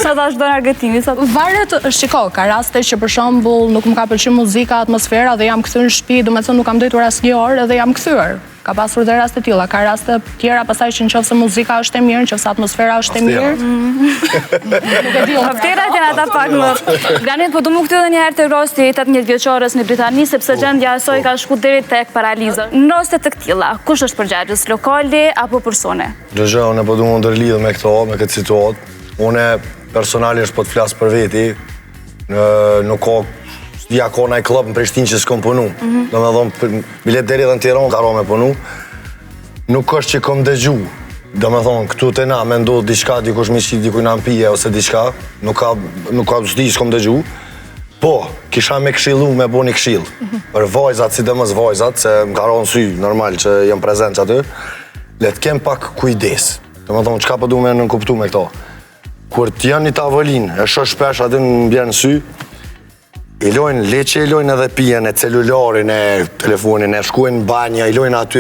Sa thash do në argëtimi? Varet, shiko, ka raste që për shembull nuk më ka pëlqyer muzika, atmosfera dhe jam kthyer në shtëpi, domethënë nuk kam dojtur asnjë orë dhe jam kthyer. Ka pasur dhe raste tilla, ka raste tjera pastaj që nëse muzika është e mirë, nëse atmosfera është e mirë. Nuk e di. Vterat janë ata pak më. Granit, po du më kthye edhe një herë te rosti i 18 vjeçores në Britani, sepse gjendja e saj ka shku deri tek paraliza. Në raste të tilla, kush është përgjegjës, lokali apo persone? Gjë, unë po du më ndërlidh me këto, me këtë situatë. Unë personalisht po të flas për veti, nuk ka ja ka naj klub në Prishtinë që s'kom punu. Do me thonë, bilet deri dhe në Tiranë ka ro me punu. Nuk është që kom dëgju. Do me thonë, këtu të na me ndodhë diçka, dikush mi shqit, dikuj në ampije ose diçka. Nuk ka s'di s'kom dëgju. Po, kisha me këshillu me bo një këshill. Për vajzat, sidomos vajzat, se më ka ro në sy, normal që jem prezent që aty, le të kem pak kujdes. Do me thonë, qka po du me nënkuptu me këto. Kur t'janë një tavolin, e shoh shpesh aty në bjerë në sy, i lojnë leqe, i lojnë edhe pijen e celularin, e telefonin, e shkujnë banja, i lojnë aty,